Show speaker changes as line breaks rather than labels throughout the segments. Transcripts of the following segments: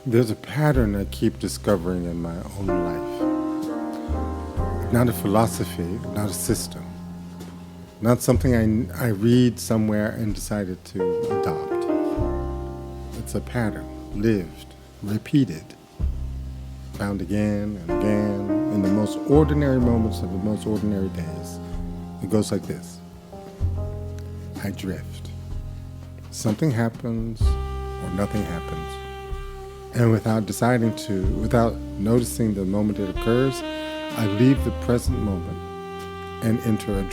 There's a pattern I keep discovering in my own life. Not a philosophy, not a system, not something I read somewhere and decided to adopt. It's a pattern, lived, repeated, found again and again in the most ordinary moments of the most ordinary days. It goes like this. I drift. Something happens or nothing happens. And without noticing the moment it occurs, I leave the present moment and enter a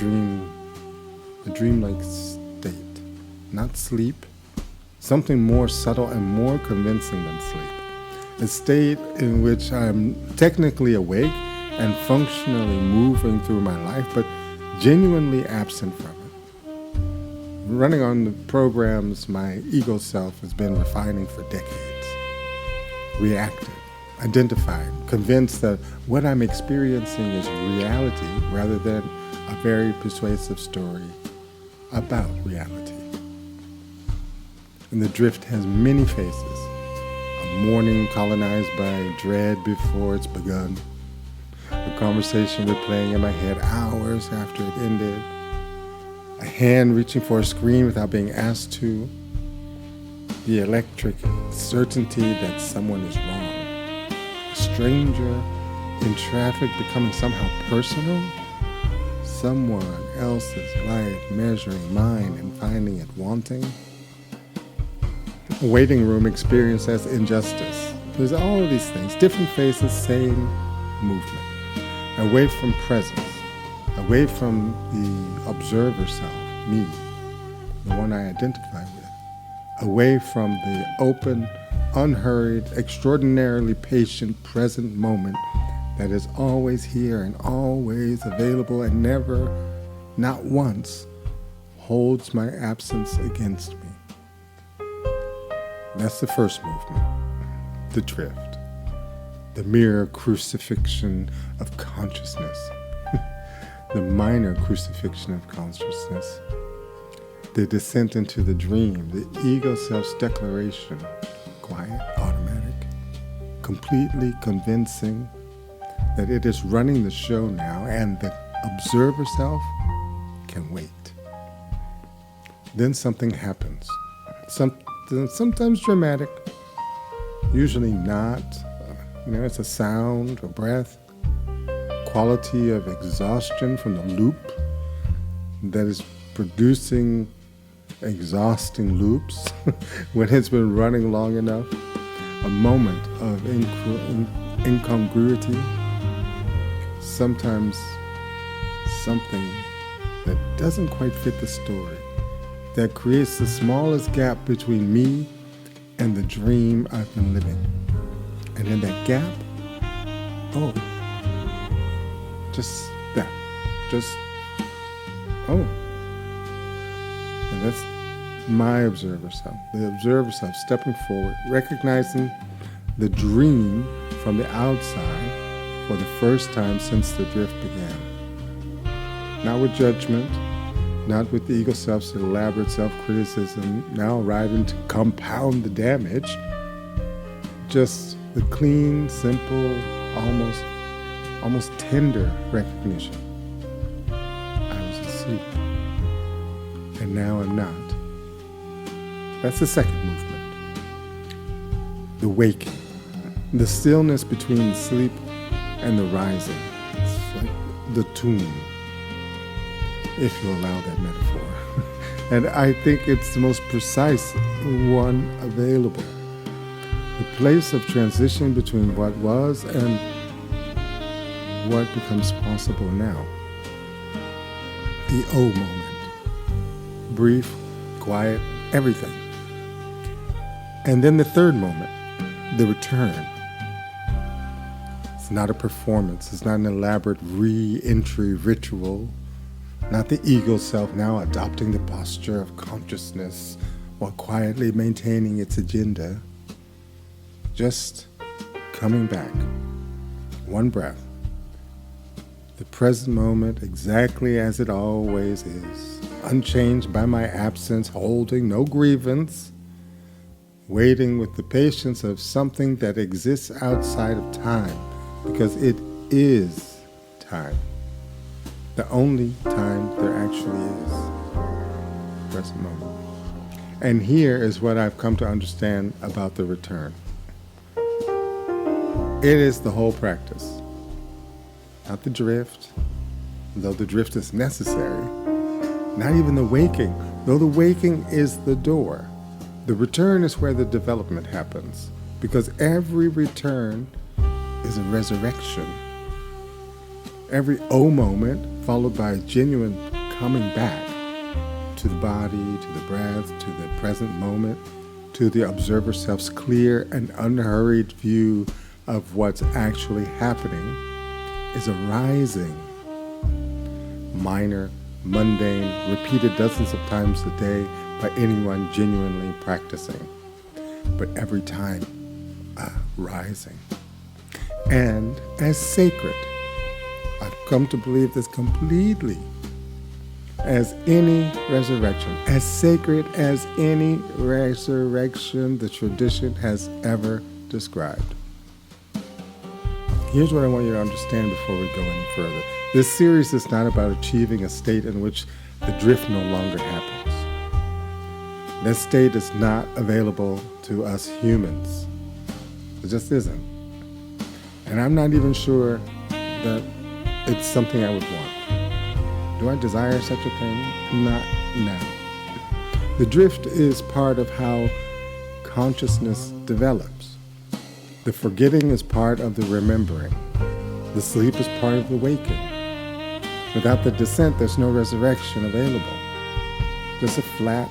dreamlike state. Not sleep, something more subtle and more convincing than sleep. A state in which I'm technically awake and functionally moving through my life, but genuinely absent from it. Running on the programs my ego self has been refining for decades. Reactive, identified, convinced that what I'm experiencing is reality rather than a very persuasive story about reality. And the drift has many faces. A morning colonized by dread before it's begun. A conversation replaying in my head hours after it ended. A hand reaching for a screen without being asked to. The electric certainty that someone is wrong. A stranger in traffic becoming somehow personal. Someone else's life measuring mine and finding it wanting. A waiting room experience as injustice. There's all of these things, different faces, same movement. Away from presence, away from the observer self, me, the one I identify with. Away from the open, unhurried, extraordinarily patient present moment that is always here and always available and never, not once, holds my absence against me. That's the first movement, the drift, the mere crucifixion of consciousness, the minor crucifixion of consciousness. The descent into the dream, the ego self's declaration, quiet, automatic, completely convincing that it is running the show now and the observer self can wait. Then something happens, sometimes dramatic, usually not. It's a sound, a breath, quality of exhaustion from the loop that is producing exhausting loops when it's been running long enough, a moment of incongruity, sometimes something that doesn't quite fit the story, that creates the smallest gap between me and the dream I've been living. And in that gap, and that's my observer self, the observer self stepping forward, recognizing the dream from the outside for the first time since the drift began. Not with judgment, not with the ego self's elaborate self-criticism, now arriving to compound the damage, just the clean, simple, almost tender recognition. I was asleep, and now I'm not. That's the second movement. The waking, the stillness between the sleep and the rising. It's like the tomb, if you allow that metaphor. And I think it's the most precise one available. The place of transition between what was and what becomes possible now. The O moment. Brief, quiet, everything. And then the third moment, the return. It's not a performance. It's not an elaborate re-entry ritual. Not the ego self now adopting the posture of consciousness while quietly maintaining its agenda. Just coming back. One breath. The present moment exactly as it always is. Unchanged by my absence, holding no grievance. waiting with the patience of something that exists outside of time, because it is time. The only time there actually is. Present moment. And here is what I've come to understand about the return. It is the whole practice, not the drift, though the drift is necessary, not even the waking, though the waking is the door. The return is where the development happens, because every return is a resurrection. Every O moment followed by a genuine coming back to the body, to the breath, to the present moment, to the observer self's clear and unhurried view of what's actually happening, is a rising, minor, mundane, repeated dozens of times a day by anyone genuinely practicing, but every time rising. And as sacred, I've come to believe this completely, as any resurrection, as sacred as any resurrection the tradition has ever described. Here's what I want you to understand before we go any further. This series is not about achieving a state in which the drift no longer happens. That state is not available to us humans. It just isn't. And I'm not even sure that it's something I would want. Do I desire such a thing? Not now. The drift is part of how consciousness develops. The forgetting is part of the remembering. The sleep is part of the waking. Without the descent, there's no resurrection available. Just a flat,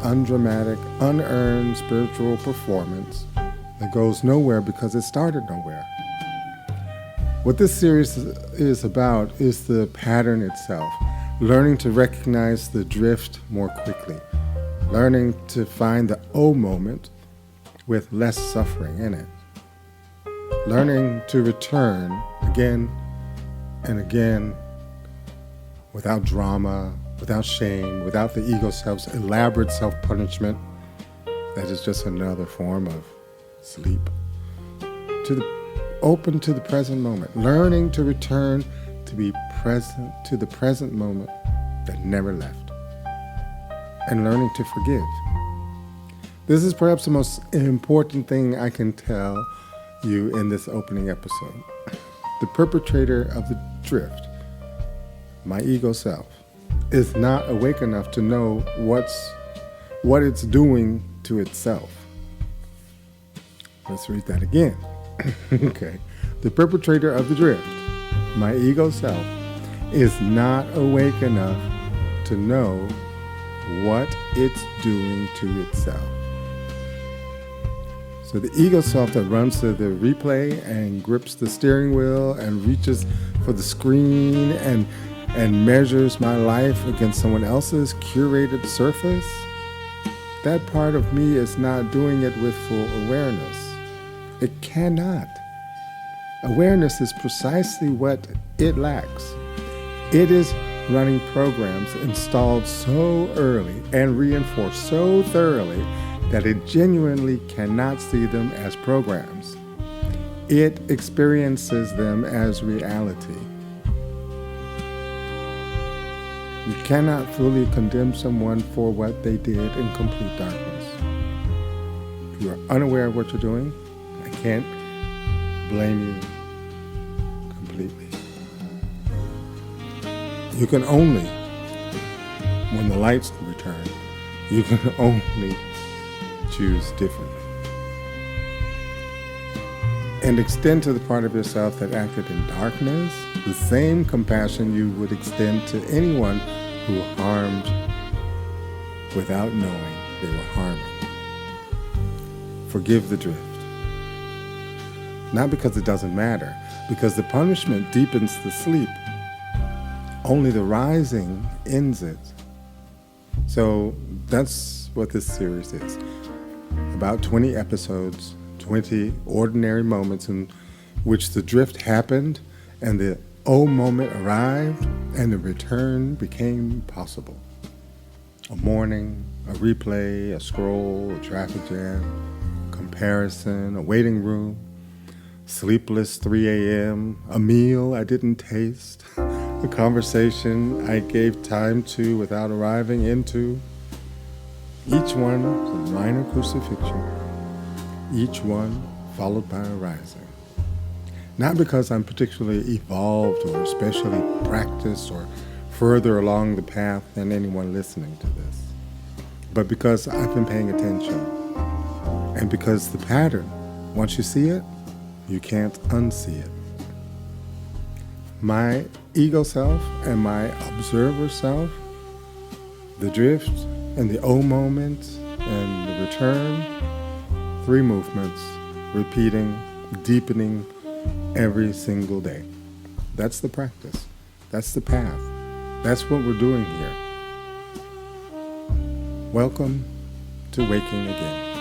undramatic, unearned spiritual performance that goes nowhere because it started nowhere. What this series is about is the pattern itself, learning to recognize the drift more quickly, learning to find the O moment with less suffering in it, learning to return again and again without drama, without shame, without the ego self's elaborate self-punishment that is just another form of sleep, open to the present moment, learning to return to be present to the present moment that never left, and learning to forgive. This is perhaps the most important thing I can tell you in this opening episode. The perpetrator of the drift, my ego self, is not awake enough to know what it's doing to itself. Let's read that again. Okay. The perpetrator of the drift, my ego self, is not awake enough to know what it's doing to itself. So the ego self that runs to the replay and grips the steering wheel and reaches for the screen and measures my life against someone else's curated surface, that part of me is not doing it with full awareness. It cannot. Awareness is precisely what it lacks. It is running programs installed so early and reinforced so thoroughly that it genuinely cannot see them as programs. It experiences them as reality. You cannot fully condemn someone for what they did in complete darkness. If you are unaware of what you're doing, I can't blame you completely. You can only, when the lights return, you can only choose differently. And extend to the part of yourself that acted in darkness the same compassion you would extend to anyone who harmed without knowing they were harming. Forgive the drift. Not because it doesn't matter, because the punishment deepens the sleep. Only the rising ends it. So that's what this series is. About 20 episodes, 20 ordinary moments in which the drift happened and the O moment arrived and the return became possible. A morning, A replay, a scroll, a traffic jam, comparison, a waiting room, sleepless 3 a.m., a meal I didn't taste, a conversation I gave time to without arriving into. Each one is a minor crucifixion, each one followed by a rising. Not because I'm particularly evolved or especially practiced or further along the path than anyone listening to this, but because I've been paying attention. And because the pattern, once you see it, you can't unsee it. My ego self and my observer self, the drift and the O moment and the return, 3 movements, repeating, deepening every single day. That's the practice. That's the path. That's what we're doing here. Welcome to Waking Again.